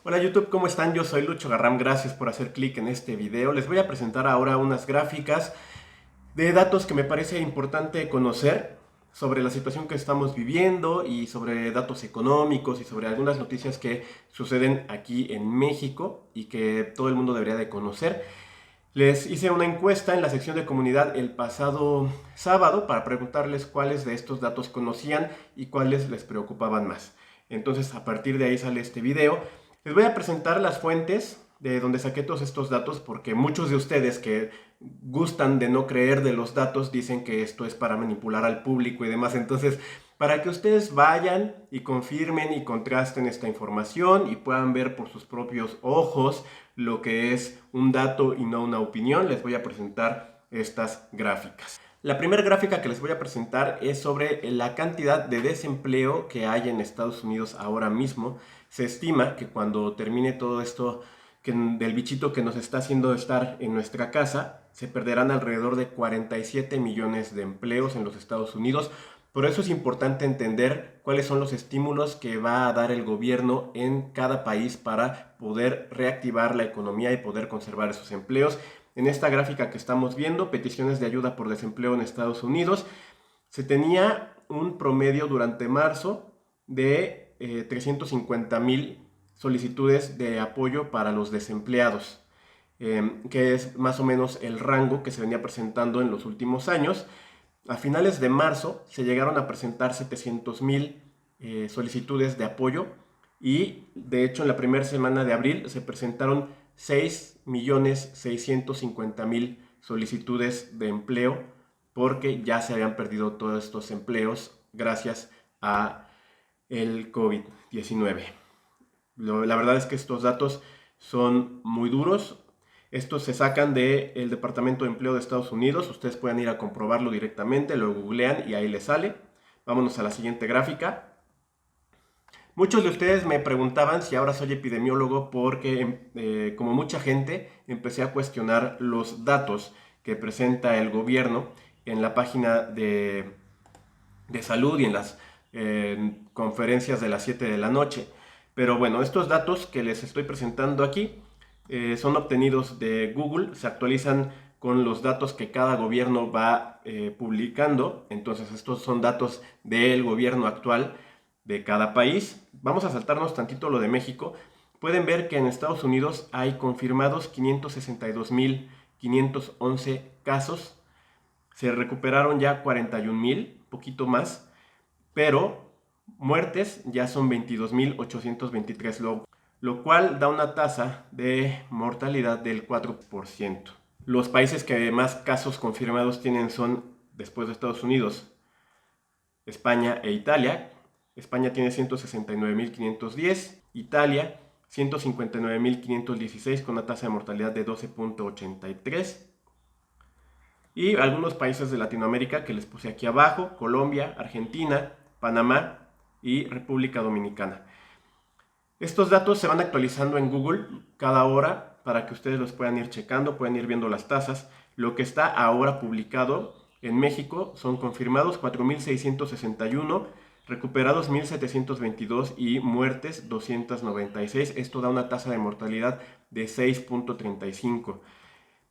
Hola YouTube, ¿cómo están? Yo soy Lucho Garram, gracias por hacer clic en este video. Les voy a presentar ahora unas gráficas de datos que me parece importante conocer sobre la situación que estamos viviendo y sobre datos económicos y sobre algunas noticias que suceden aquí en México y que todo el mundo debería de conocer. Les hice una encuesta en la sección de comunidad el pasado sábado para preguntarles cuáles de estos datos conocían y cuáles les preocupaban más. Entonces, a partir de ahí sale este video. Les voy a presentar las fuentes de donde saqué todos estos datos porque muchos de ustedes que gustan de no creer de los datos dicen que esto es para manipular al público y demás. Entonces, para que ustedes vayan y confirmen y contrasten esta información y puedan ver por sus propios ojos lo que es un dato y no una opinión, les voy a presentar estas gráficas. La primera gráfica que les voy a presentar es sobre la cantidad de desempleo que hay en Estados Unidos ahora mismo. Se estima que cuando termine todo esto del bichito que nos está haciendo estar en nuestra casa, se perderán alrededor de 47 millones de empleos en los Estados Unidos. Por eso es importante entender cuáles son los estímulos que va a dar el gobierno en cada país para poder reactivar la economía y poder conservar esos empleos. En esta gráfica que estamos viendo, peticiones de ayuda por desempleo en Estados Unidos, se tenía un promedio durante marzo de 350,000 solicitudes de apoyo para los desempleados, que es más o menos el rango que se venía presentando en los últimos años. A finales de marzo se llegaron a presentar 700,000 solicitudes de apoyo y de hecho en la primera semana de abril se presentaron 6,650,000 solicitudes de empleo porque ya se habían perdido todos estos empleos gracias a el COVID-19. La verdad es que estos datos son muy duros. Estos se sacan del Departamento de Empleo de Estados Unidos. Ustedes pueden ir a comprobarlo directamente, lo googlean y ahí les sale. Vámonos a la siguiente gráfica. Muchos de ustedes me preguntaban si ahora soy epidemiólogo porque, como mucha gente, empecé a cuestionar los datos que presenta el gobierno en la página de salud y en las conferencias de las 7 de la noche. Pero bueno, estos datos que les estoy presentando aquí son obtenidos de Google, se actualizan con los datos que cada gobierno va publicando. Entonces estos son datos del gobierno actual de cada país. Vamos a saltarnos tantito lo de México. Pueden ver que en Estados Unidos hay confirmados 562,511 casos. Se recuperaron ya 41,000, poquito más, pero muertes ya son 22,823, lo cual da una tasa de mortalidad del 4%. Los países que más casos confirmados tienen son, después de Estados Unidos, España e Italia. España tiene 169,510, Italia 159,516 con una tasa de mortalidad de 12,83. Y algunos países de Latinoamérica que les puse aquí abajo: Colombia, Argentina, Panamá y República Dominicana. Estos datos se van actualizando en Google cada hora para que ustedes los puedan ir checando, pueden ir viendo las tasas. Lo que está ahora publicado en México son confirmados 4,661, recuperados 1,722 y muertes 296. Esto da una tasa de mortalidad de 6,35.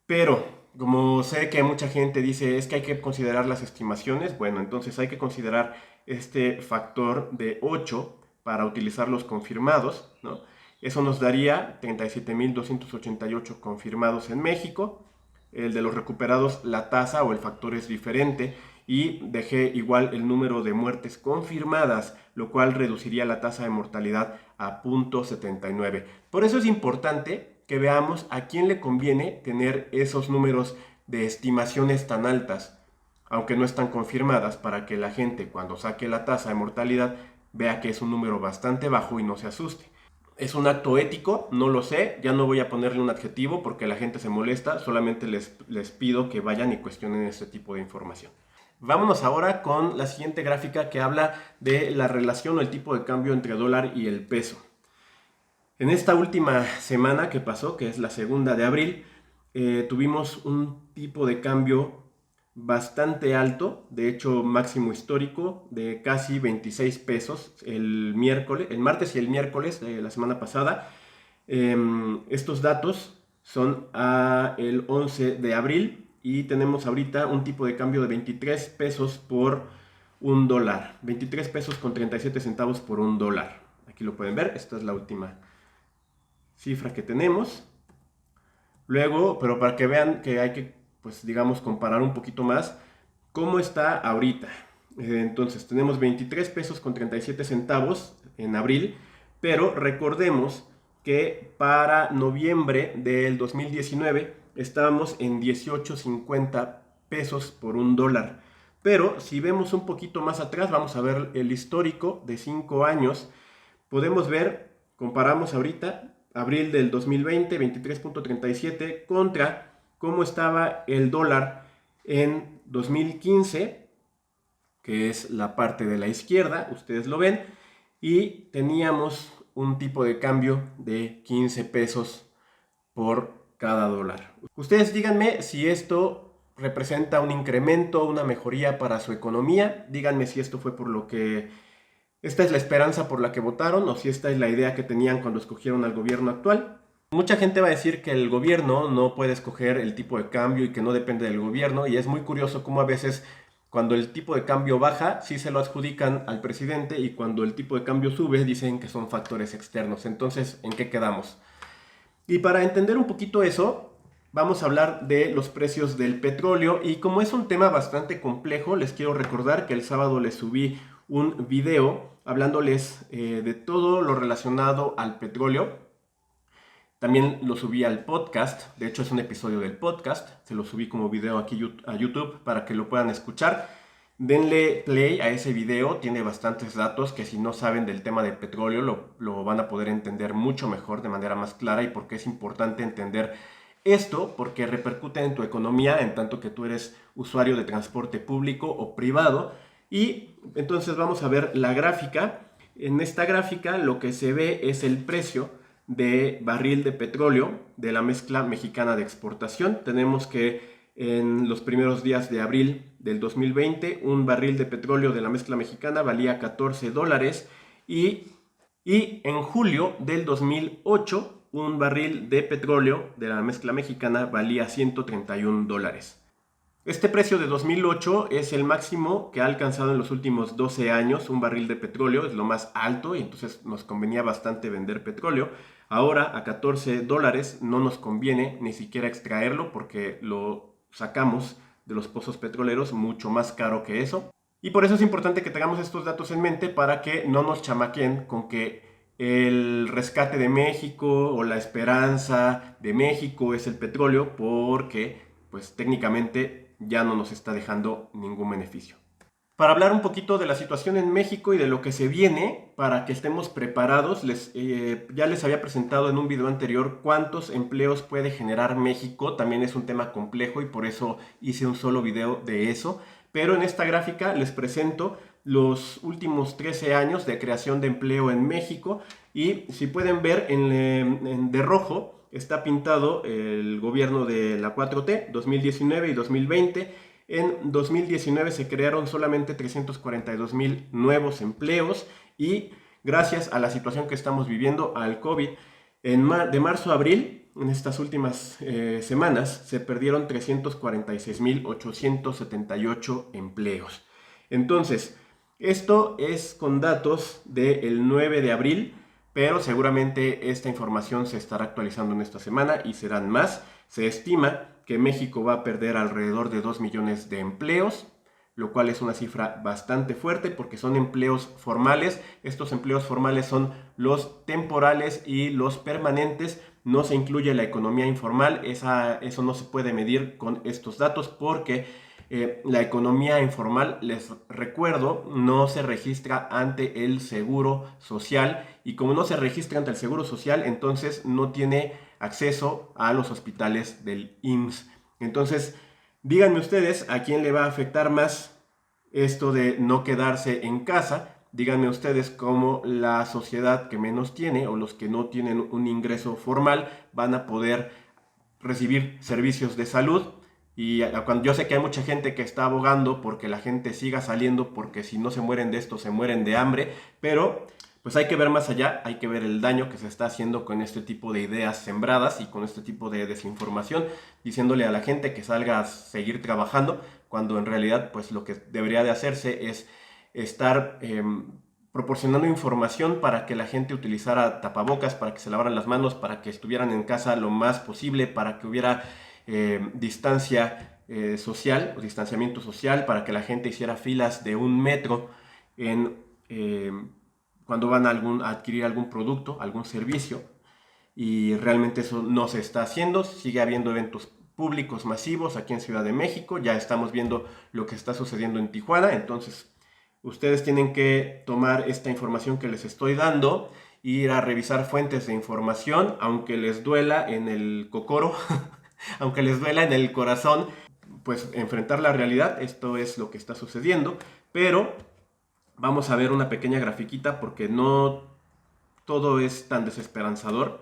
Pero, como sé que mucha gente dice es que hay que considerar las estimaciones, bueno, entonces hay que considerar este factor de 8 para utilizar los confirmados, ¿no? Eso nos daría 37,288 confirmados en México. El de los recuperados, la tasa o el factor es diferente y dejé igual el número de muertes confirmadas, lo cual reduciría la tasa de mortalidad a 0,79. Por eso es importante que veamos a quién le conviene tener esos números de estimaciones tan altas, aunque no están confirmadas, para que la gente cuando saque la tasa de mortalidad vea que es un número bastante bajo y no se asuste. ¿Es un acto ético? No lo sé, ya no voy a ponerle un adjetivo porque la gente se molesta, solamente les pido que vayan y cuestionen este tipo de información. Vámonos ahora con la siguiente gráfica que habla de la relación o el tipo de cambio entre dólar y el peso. En esta última semana que pasó, que es la 2 de abril, tuvimos un tipo de cambio bastante alto, de hecho máximo histórico de casi 26 pesos el martes y el miércoles de la semana pasada. Estos datos son el 11 de abril y tenemos ahorita un tipo de cambio de 23 pesos por un dólar. 23 pesos con 37 centavos por un dólar. Aquí lo pueden ver, esta es la última cifra que tenemos. Luego, pero para que vean que hay que, pues digamos, comparar un poquito más cómo está ahorita. Entonces tenemos 23 pesos con 37 centavos en abril, pero recordemos que para noviembre del 2019 estábamos en 18.50 pesos por un dólar. Pero si vemos un poquito más atrás, vamos a ver el histórico de 5 años. Podemos ver, comparamos ahorita, abril del 2020, 23.37 contra cómo estaba el dólar en 2015, que es la parte de la izquierda, ustedes lo ven, y teníamos un tipo de cambio de 15 pesos por cada dólar. Ustedes díganme si esto representa un incremento, una mejoría para su economía. Díganme si esto fue por lo que esta es la esperanza por la que votaron o si esta es la idea que tenían cuando escogieron al gobierno actual. Mucha gente va a decir que el gobierno no puede escoger el tipo de cambio y que no depende del gobierno, y es muy curioso cómo a veces cuando el tipo de cambio baja sí se lo adjudican al presidente y cuando el tipo de cambio sube dicen que son factores externos. Entonces, ¿en qué quedamos? Y para entender un poquito eso, vamos a hablar de los precios del petróleo, y como es un tema bastante complejo, les quiero recordar que el sábado les subí un video hablándoles de todo lo relacionado al petróleo. También lo subí al podcast, de hecho es un episodio del podcast, se lo subí como video aquí a YouTube para que lo puedan escuchar. Denle play a ese video, tiene bastantes datos que si no saben del tema del petróleo lo van a poder entender mucho mejor, de manera más clara, y por qué es importante entender esto, porque repercute en tu economía en tanto que tú eres usuario de transporte público o privado. Y entonces vamos a ver la gráfica. En esta gráfica lo que se ve es el precio de barril de petróleo de la mezcla mexicana de exportación. Tenemos que en los primeros días de abril del 2020 un barril de petróleo de la mezcla mexicana valía 14 dólares y en julio del 2008 un barril de petróleo de la mezcla mexicana valía 131 dólares. Este precio de 2008 es el máximo que ha alcanzado en los últimos 12 años un barril de petróleo, es lo más alto y entonces nos convenía bastante vender petróleo. Ahora a 14 dólares no nos conviene ni siquiera extraerlo porque lo sacamos de los pozos petroleros mucho más caro que eso. Y por eso es importante que tengamos estos datos en mente para que no nos chamaquen con que el rescate de México o la esperanza de México es el petróleo, porque pues técnicamente ya no nos está dejando ningún beneficio. Para hablar un poquito de la situación en México y de lo que se viene, para que estemos preparados, ya les había presentado en un video anterior cuántos empleos puede generar México. También es un tema complejo y por eso hice un solo video de eso. Pero en esta gráfica les presento los últimos 13 años de creación de empleo en México. Y si pueden ver, de rojo está pintado el gobierno de la 4T, 2019 y 2020. En 2019 se crearon solamente 342,000 nuevos empleos y gracias a la situación que estamos viviendo, al COVID, de marzo a abril, en estas últimas semanas, se perdieron 346,878 empleos. Entonces, esto es con datos del 9 de abril, pero seguramente esta información se estará actualizando en esta semana y serán más. Se estima que México va a perder alrededor de 2 millones de empleos, lo cual es una cifra bastante fuerte porque son empleos formales. Estos empleos formales son los temporales y los permanentes. No se incluye la economía informal, eso no se puede medir con estos datos porque la economía informal, les recuerdo, no se registra ante el Seguro Social, y como no se registra ante el Seguro Social, entonces no tiene acceso a los hospitales del IMSS. Entonces, díganme ustedes a quién le va a afectar más esto de no quedarse en casa. Díganme ustedes cómo la sociedad que menos tiene o los que no tienen un ingreso formal van a poder recibir servicios de salud. Y cuando yo sé que hay mucha gente que está abogando porque la gente siga saliendo, porque si no se mueren de esto se mueren de hambre, pero pues hay que ver más allá, hay que ver el daño que se está haciendo con este tipo de ideas sembradas y con este tipo de desinformación, diciéndole a la gente que salga a seguir trabajando, cuando en realidad pues lo que debería de hacerse es estar proporcionando información para que la gente utilizara tapabocas, para que se lavaran las manos, para que estuvieran en casa lo más posible, para que hubiera distancia social o distanciamiento social, para que la gente hiciera filas de 1 metro en... cuando van a adquirir algún producto, algún servicio, y realmente eso no se está haciendo. Sigue habiendo eventos públicos masivos aquí en Ciudad de México, ya estamos viendo lo que está sucediendo en Tijuana, entonces ustedes tienen que tomar esta información que les estoy dando, ir a revisar fuentes de información, aunque les duela en el cocoro, aunque les duela en el corazón, pues enfrentar la realidad. Esto es lo que está sucediendo, pero vamos a ver una pequeña grafiquita porque no todo es tan desesperanzador.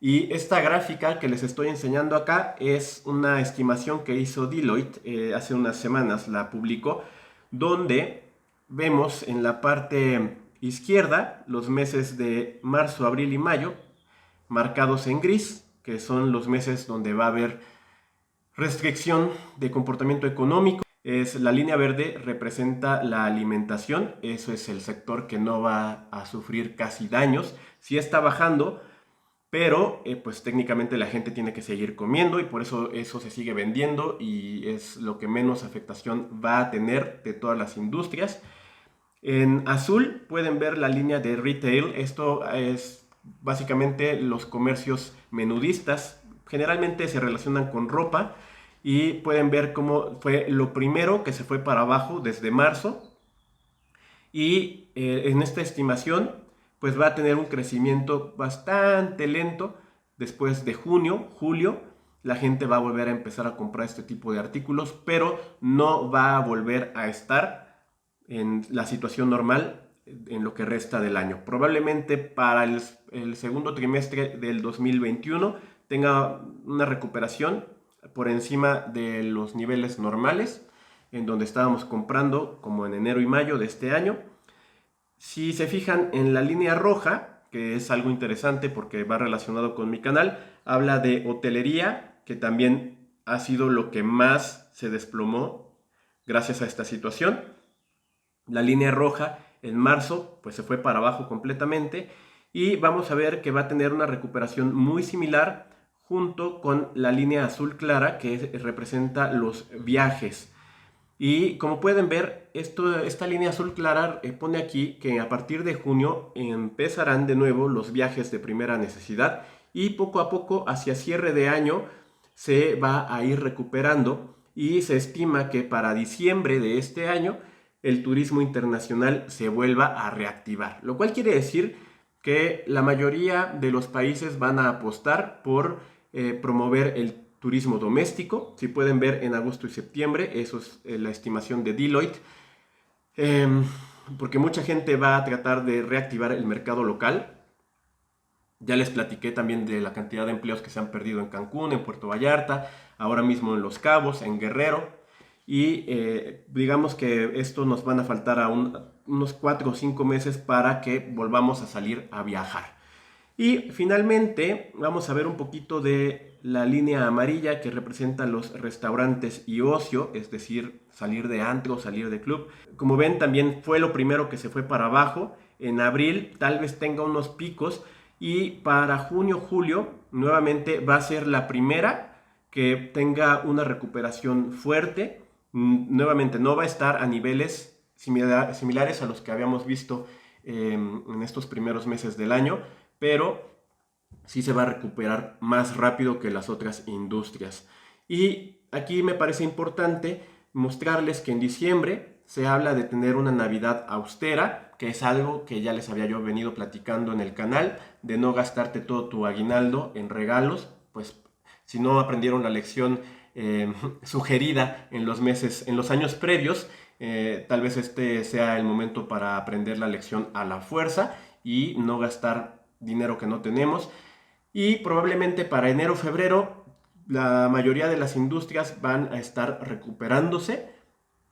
Y esta gráfica que les estoy enseñando acá es una estimación que hizo Deloitte hace unas semanas, la publicó, donde vemos en la parte izquierda los meses de marzo, abril y mayo, marcados en gris, que son los meses donde va a haber restricción de comportamiento económico. La línea verde representa la alimentación, eso es el sector que no va a sufrir casi daños. Sí está bajando, pero pues técnicamente la gente tiene que seguir comiendo y por eso se sigue vendiendo y es lo que menos afectación va a tener de todas las industrias. En azul pueden ver la línea de retail. Esto es básicamente los comercios menudistas. Generalmente se relacionan con ropa y pueden ver cómo fue lo primero que se fue para abajo desde marzo. Y en esta estimación pues va a tener un crecimiento bastante lento. Después de junio, julio, la gente va a volver a empezar a comprar este tipo de artículos, pero no va a volver a estar en la situación normal en lo que resta del año. Probablemente para el segundo trimestre del 2021 tenga una recuperación por encima de los niveles normales, en donde estábamos comprando como en enero y mayo de este año. Si se fijan en la línea roja, que es algo interesante porque va relacionado con mi canal, habla de hotelería, que también ha sido lo que más se desplomó gracias a esta situación. La línea roja en marzo pues se fue para abajo completamente y vamos a ver que va a tener una recuperación muy similar junto con la línea azul clara que representa los viajes. Y como pueden ver, esta línea azul clara pone aquí que a partir de junio empezarán de nuevo los viajes de primera necesidad y poco a poco hacia cierre de año se va a ir recuperando y se estima que para diciembre de este año el turismo internacional se vuelva a reactivar, lo cual quiere decir que la mayoría de los países van a apostar por promover el turismo doméstico. Si pueden ver en agosto y septiembre, eso es la estimación de Deloitte, porque mucha gente va a tratar de reactivar el mercado local. Ya les platiqué también de la cantidad de empleos que se han perdido en Cancún, en Puerto Vallarta, ahora mismo en Los Cabos, en Guerrero. Y digamos que esto nos van a faltar a unos 4 o 5 meses para que volvamos a salir a viajar. Y finalmente vamos a ver un poquito de la línea amarilla que representa los restaurantes y ocio, es decir, salir de antro, salir de club. Como ven, también fue lo primero que se fue para abajo. En abril tal vez tenga unos picos y para junio, julio nuevamente va a ser la primera que tenga una recuperación fuerte. Nuevamente no va a estar a niveles similares a los que habíamos visto en estos primeros meses del año, pero sí se va a recuperar más rápido que las otras industrias. Y aquí me parece importante mostrarles que en diciembre se habla de tener una Navidad austera, que es algo que ya les había yo venido platicando en el canal, de no gastarte todo tu aguinaldo en regalos, pues si no aprendieron la lección sugerida en los años previos, tal vez este sea el momento para aprender la lección a la fuerza y no gastar dinero que no tenemos. Y probablemente para enero o febrero la mayoría de las industrias van a estar recuperándose,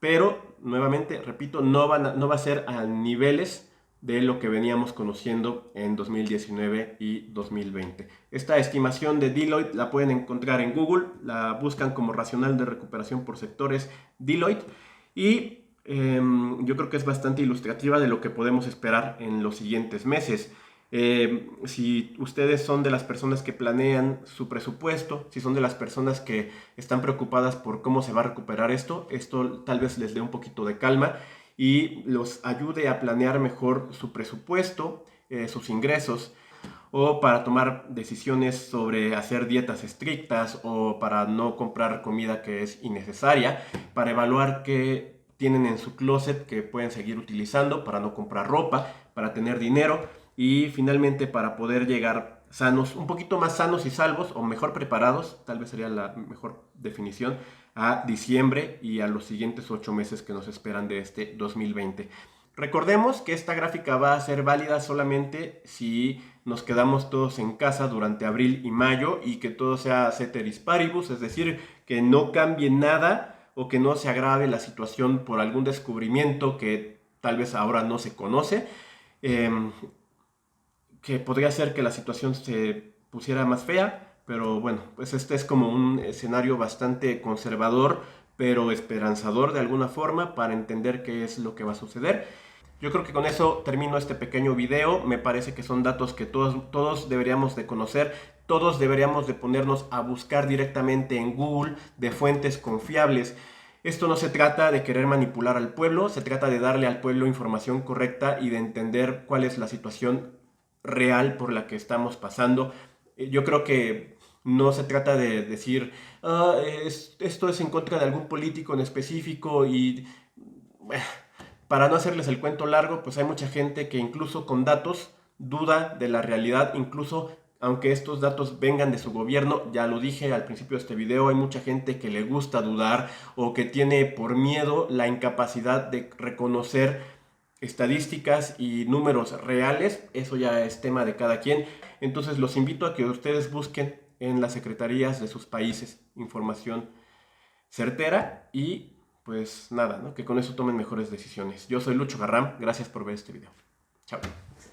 pero nuevamente repito, no va a ser a niveles de lo que veníamos conociendo en 2019 y 2020. Esta estimación de Deloitte la pueden encontrar en Google, la buscan como racional de recuperación por sectores Deloitte y yo creo que es bastante ilustrativa de lo que podemos esperar en los siguientes meses. Si ustedes son de las personas que planean su presupuesto, si son de las personas que están preocupadas por cómo se va a recuperar esto tal vez les dé un poquito de calma y los ayude a planear mejor su presupuesto, sus ingresos, o para tomar decisiones sobre hacer dietas estrictas o para no comprar comida que es innecesaria, para evaluar qué tienen en su closet que pueden seguir utilizando, para no comprar ropa, para tener dinero y finalmente para poder llegar sanos, un poquito más sanos y salvos o mejor preparados, tal vez sería la mejor definición, a diciembre y a los siguientes 8 meses que nos esperan de este 2020. Recordemos que esta gráfica va a ser válida solamente si nos quedamos todos en casa durante abril y mayo y que todo sea ceteris paribus, es decir, que no cambie nada o que no se agrave la situación por algún descubrimiento que tal vez ahora no se conoce, que podría ser que la situación se pusiera más fea, pero bueno, pues este es como un escenario bastante conservador, pero esperanzador de alguna forma para entender qué es lo que va a suceder. Yo creo que con eso termino este pequeño video. Me parece que son datos que todos deberíamos de conocer. Todos deberíamos de ponernos a buscar directamente en Google de fuentes confiables. Esto no se trata de querer manipular al pueblo, se trata de darle al pueblo información correcta y de entender cuál es la situación real por la que estamos pasando. Yo creo que no se trata de decir esto es en contra de algún político en específico y para no hacerles el cuento largo, pues hay mucha gente que incluso con datos duda de la realidad, incluso aunque estos datos vengan de su gobierno. Ya lo dije al principio de este video, hay mucha gente que le gusta dudar o que tiene por miedo la incapacidad de reconocer estadísticas y números reales. Eso ya es tema de cada quien. Entonces los invito a que ustedes busquen en las secretarías de sus países información certera y pues nada, ¿no? Que con eso tomen mejores decisiones. Yo soy Lucho Garram, gracias por ver este video. Chao.